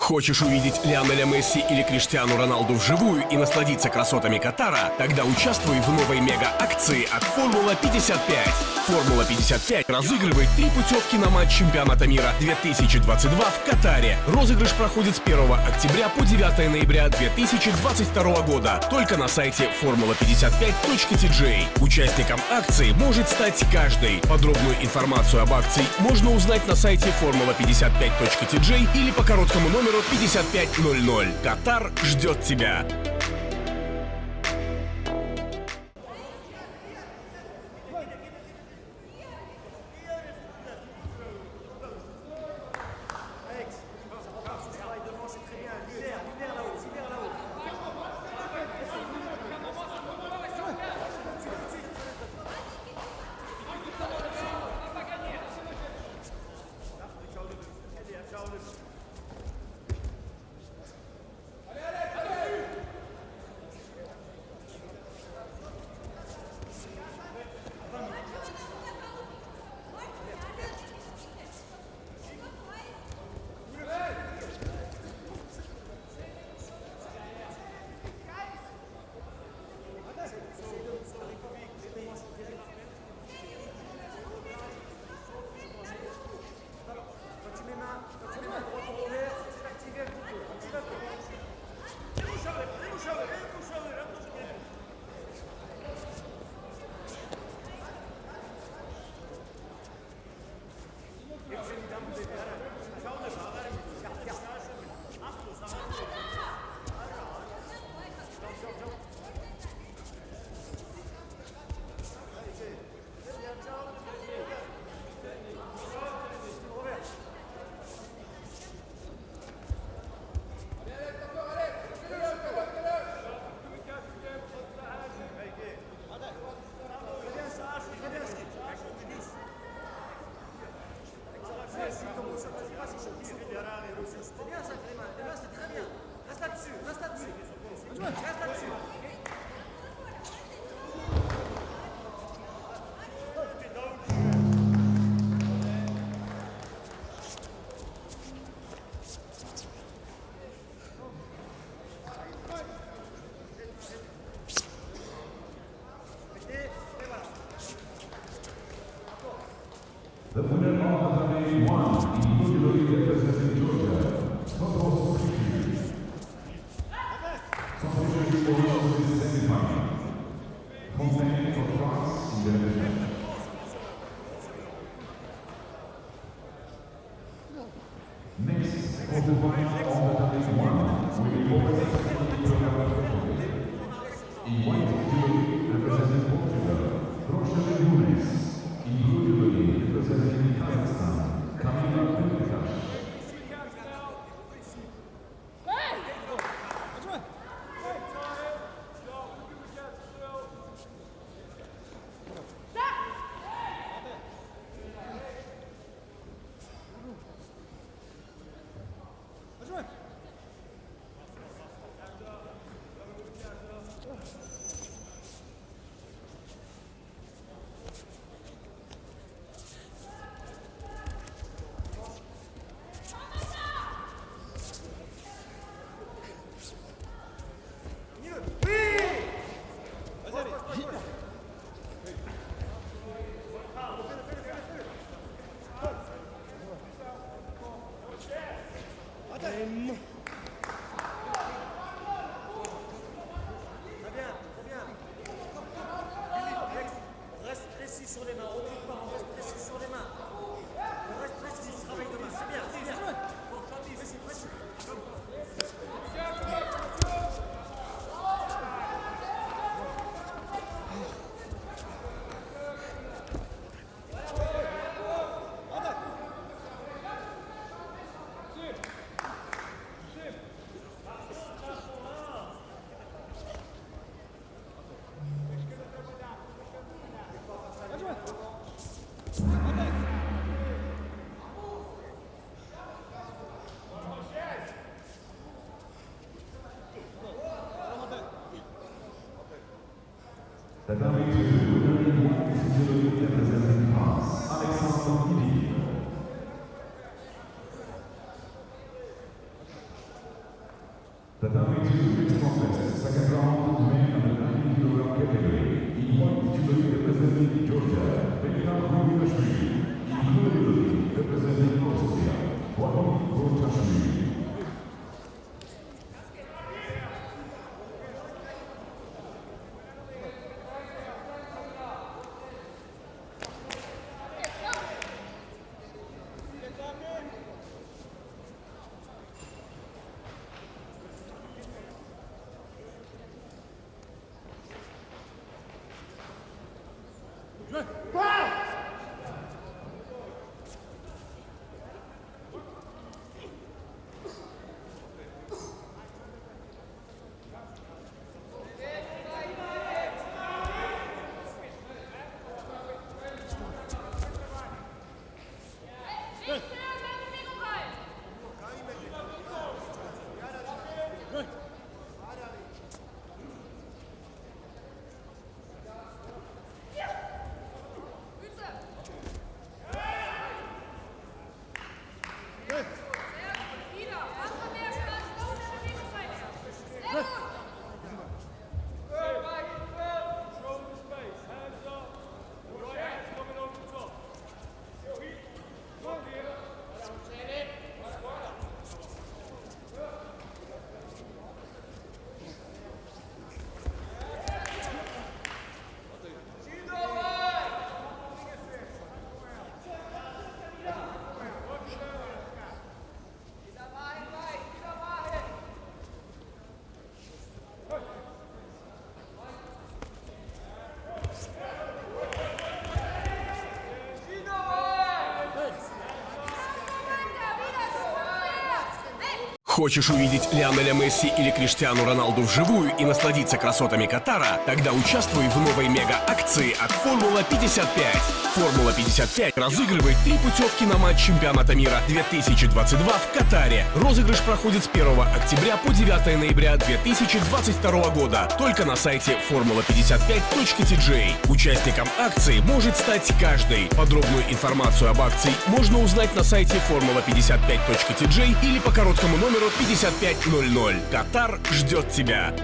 Хочешь увидеть Лионеля Месси или Криштиану Роналду вживую и насладиться красотами Катара? Тогда участвуй в новой мега-акции от Формула 55. Формула 55 разыгрывает 3 путевки на матч чемпионата мира 2022 в Катаре. Розыгрыш проходит с 1 октября по 9 ноября 2022 года. Только на сайте formula55.tj. Участником акции может стать каждый. Подробную информацию об акции можно узнать на сайте formula55.tj или по короткому номеру 5500. Катар ждет тебя. The winner of the day one, individually representing Georgia, Santos Kiki. Santos Kiki also in the semi-final. Fontaine of France in the division. Next, for the final of the day one, will be representing Georgia. In white individually representing Portugal, Roger Nunes. Individually representing Kazakhstan, Kamila Pelikash. The winner in white is representing France, Alexandre Guidi. Tatami 2 mixed contest, second round, men under 90 kg category. In white judoka representing Georgia, Bekar Rubinashvili. In blue judoka representing Austria, Vadim Gorchashvili. Хочешь увидеть Лионеля Месси или Криштиану Роналду вживую и насладиться красотами Катара? Тогда участвуй в новой мега-акции от Формула 55. Формула 55 разыгрывает 3 путевки на матч чемпионата мира 2022 в Катаре. Розыгрыш проходит с 1 октября по 9 ноября 2022 года только на сайте formula55.tj. Участником акции может стать каждый. Подробную информацию об акции можно узнать на сайте formula55.tj или по короткому номеру 5500. Катар ждет тебя.